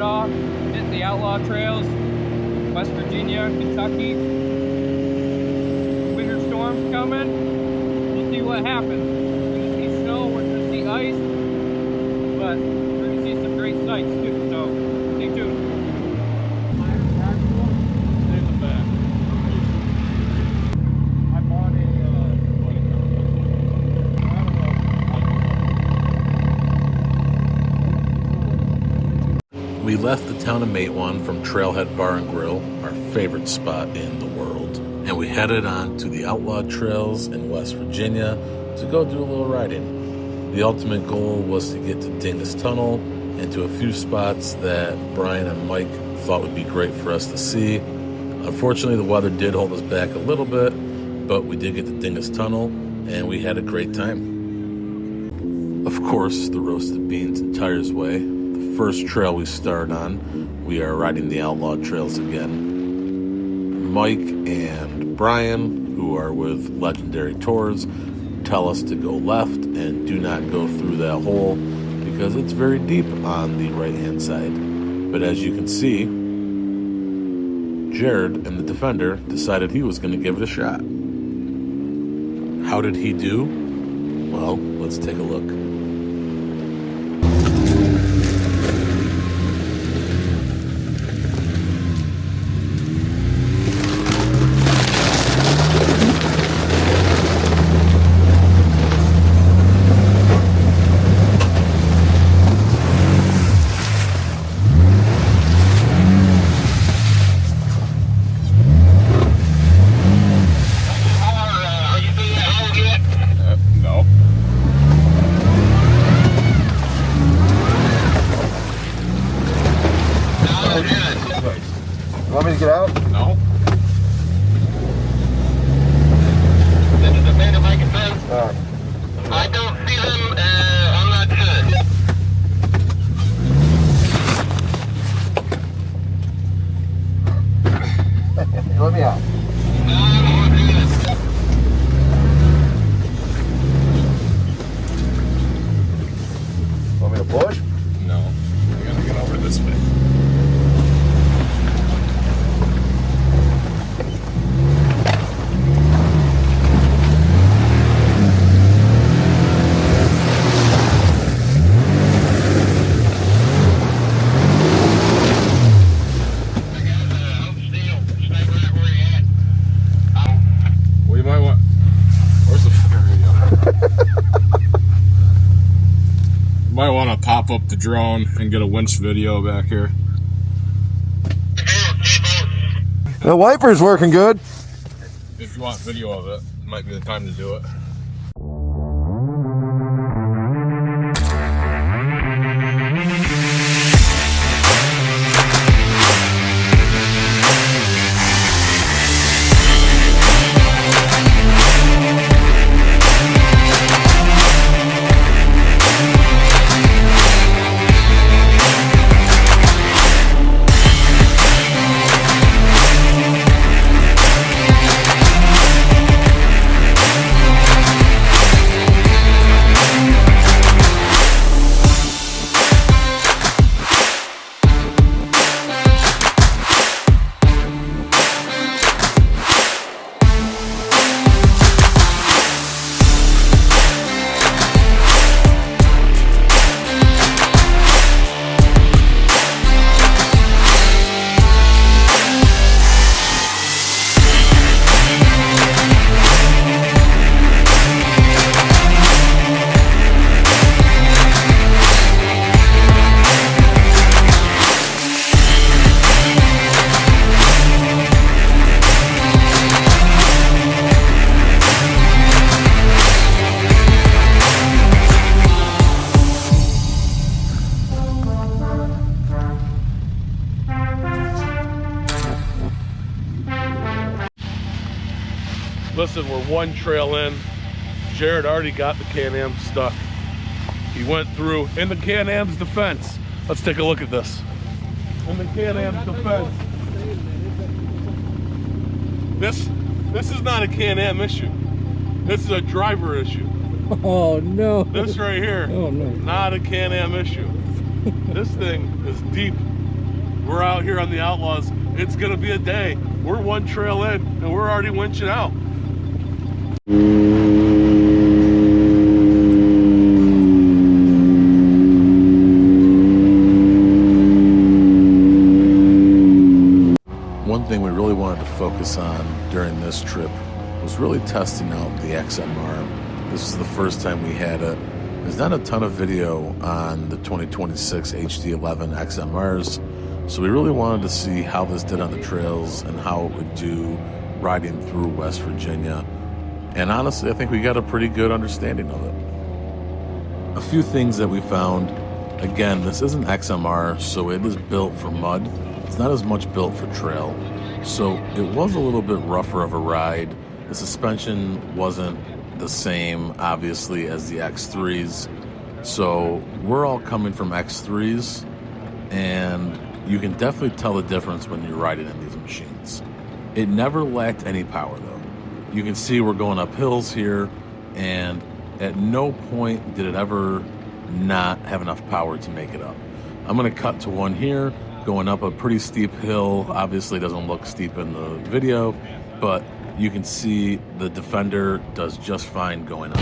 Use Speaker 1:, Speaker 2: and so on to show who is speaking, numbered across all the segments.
Speaker 1: it off, hit the outlaw trails, West Virginia, Kentucky. Winter storms coming. We'll see what happens. We're gonna see snow, we're gonna see ice, but we're gonna see some great sights too, so stay tuned. There's the back. I bought
Speaker 2: We left the town of Matewan from Trailhead Bar and Grill, our favorite spot in the world, and we headed on to the Outlaw Trails in West Virginia to go do a little riding. The ultimate goal was to get to Dingess Tunnel and to a few spots that Brian and Mike thought would be great for us to see. Unfortunately, the weather did hold us back a little bit, but we did get to Dingess Tunnel and we had a great time. Of course, the roasted beans and tires way. First trail we start on, we are riding the Outlaw Trails again. Mike and Brian, who are with Legendary Tours, tell us to go left and do not go through that hole because it's very deep on the right hand side. But as you can see, Jared and the Defender decided he was going to give it a shot. How did he do? Well, let's take a look.
Speaker 3: You want me to get out?
Speaker 1: No.
Speaker 4: This is the man of Mike and Ben.
Speaker 3: Alright.
Speaker 4: I don't see them, I'm not sure.
Speaker 3: Let me out. Want me to push?
Speaker 1: No. I gotta get over this way. Might want to pop up the drone and get a winch video back here.
Speaker 3: The wiper's working good.
Speaker 1: If you want video of it, might be the time to do it. Listen, we're one trail in. Jared already got the Can-Am stuck. He went through, in the Can-Am's defense. Let's take a look at this. In the Can-Am's defense. This is not a Can-Am issue. This is a driver issue.
Speaker 5: Oh no.
Speaker 1: This right here,
Speaker 5: Oh no.
Speaker 1: not a Can-Am issue. This thing is deep We're out here on the Outlaws. It's gonna be a day. We're one trail in and we're already winching out.
Speaker 2: One thing we really wanted to focus on during this trip was really testing out the XMR. This is the first time we had it. There's not a ton of video on the 2026 HD11 XMRs, so we really wanted to see how this did on the trails and how it would do riding through West Virginia. And honestly, I think we got a pretty good understanding of it. A few things that we found. Again, this isn't XMR, so it is built for mud. It's not as much built for trail. So it was a little bit rougher of a ride. The suspension wasn't the same, obviously, as the X3s. So we're all coming from X3s, and you can definitely tell the difference when you're riding in these machines. It never lacked any power, though. You can see we're going up hills here, and at no point did it ever not have enough power to make it up. I'm going to cut to one here, going up a pretty steep hill. Obviously doesn't look steep in the video, but you can see the Defender does just fine going up.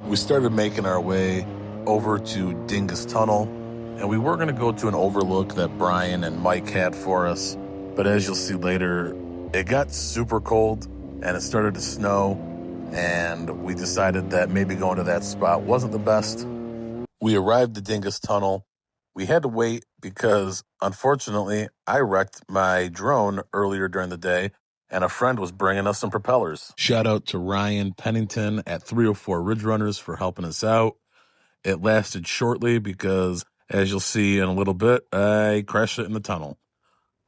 Speaker 2: We started making our way over to Dingess Tunnel, and we were going to go to an overlook that Brian and Mike had for us, but as you'll see later, it got super cold and it started to snow, and we decided that maybe going to that spot wasn't the best. We arrived at Dingess Tunnel. We had to wait because, unfortunately, I wrecked my drone earlier during the day, and a friend was bringing us some propellers. Shout out to Ryan Pennington at 304 Ridge Runners for helping us out. It lasted shortly because, as you'll see in a little bit, I crashed it in the tunnel.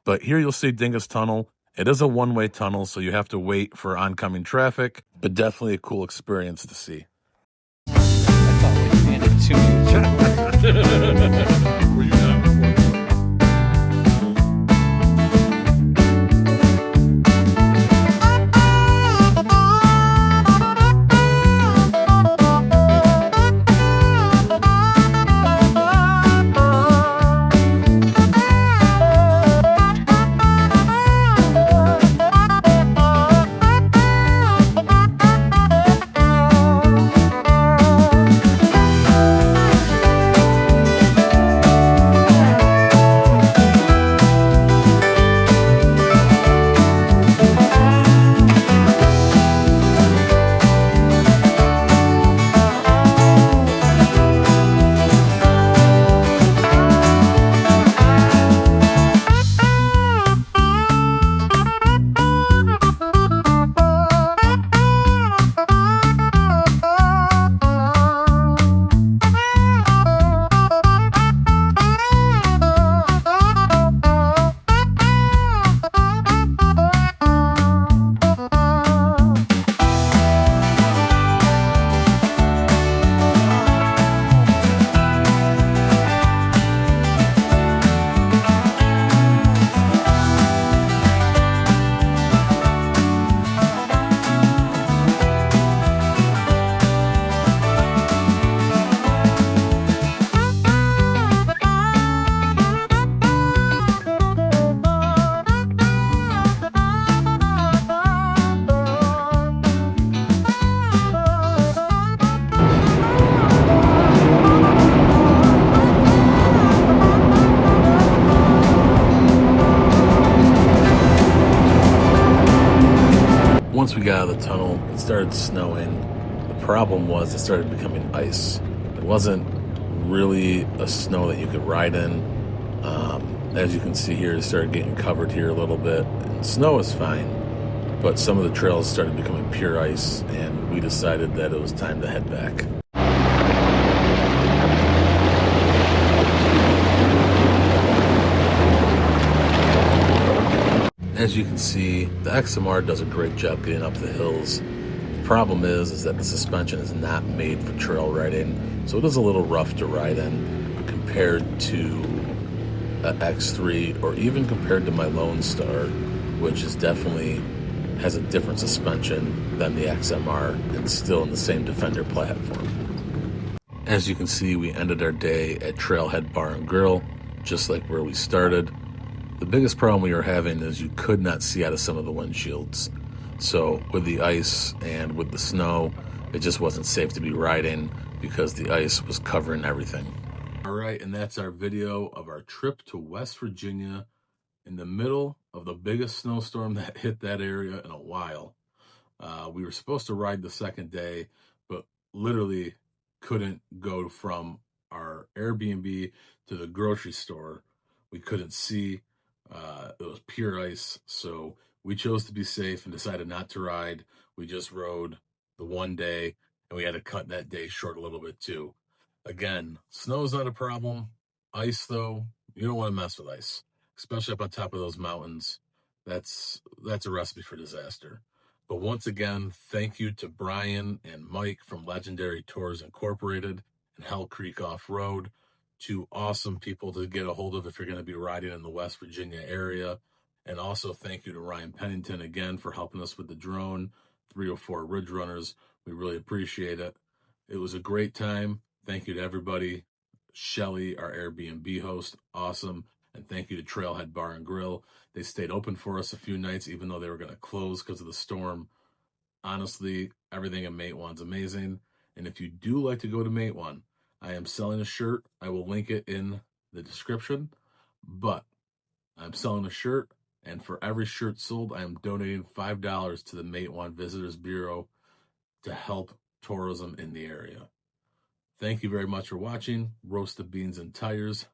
Speaker 2: But here you'll see Dingess Tunnel. It is a one-way tunnel, so you have to wait for oncoming traffic, but definitely a cool experience to see.
Speaker 5: I thought we handed it to you.
Speaker 1: Were you not recording?
Speaker 2: problem was it started becoming ice. It wasn't really a snow that you could ride in. As you can see here, it started getting covered here a little bit. And snow is fine, but some of the trails started becoming pure ice, and we decided that it was time to head back. As you can see, the XMR does a great job getting up the hills. The problem is that the suspension is not made for trail riding, so it is a little rough to ride in compared to a X3 or even compared to my Lone Star, which is definitely has a different suspension than the XMR and still in the same Defender platform. As you can see, we ended our day at Trailhead Bar and Grill, just like where we started. The biggest problem we were having is you could not see out of some of the windshields. So with the ice and with the snow, it just wasn't safe to be riding because the ice was covering everything. All right, and that's our video of our trip to West Virginia in the middle of the biggest snowstorm that hit that area in a while. We were supposed to ride the second day, but literally couldn't go from our Airbnb to the grocery store. We couldn't see. It was pure ice, so we chose to be safe and decided not to ride. We just rode the one day, and we had to cut that day short a little bit too. Again, snow's not a problem. Ice, though, you don't want to mess with ice, especially up on top of those mountains. That's a recipe for disaster. But once again, thank you to Brian and Mike from Legendary Tours Incorporated and Hellcreek Offroad. Two awesome people to get a hold of if you're going to be riding in the West Virginia area. And also thank you to Ryan Pennington again for helping us with the drone, 304 Ridge Runners. We really appreciate it. It was a great time. Thank you to everybody. Shelly, our Airbnb host, awesome. And thank you to Trailhead Bar and Grill. They stayed open for us a few nights, even though they were going to close because of the storm. Honestly, everything at Matewan's amazing. And if you do like to go to Matewan, I am selling a shirt. I will link it in the description. But I'm selling a shirt, and for every shirt sold, I am donating $5 to the Matewan Visitors Bureau to help tourism in the area. Thank you very much for watching. Roasted Beans and Tires.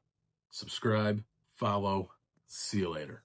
Speaker 2: Subscribe, follow. See you later.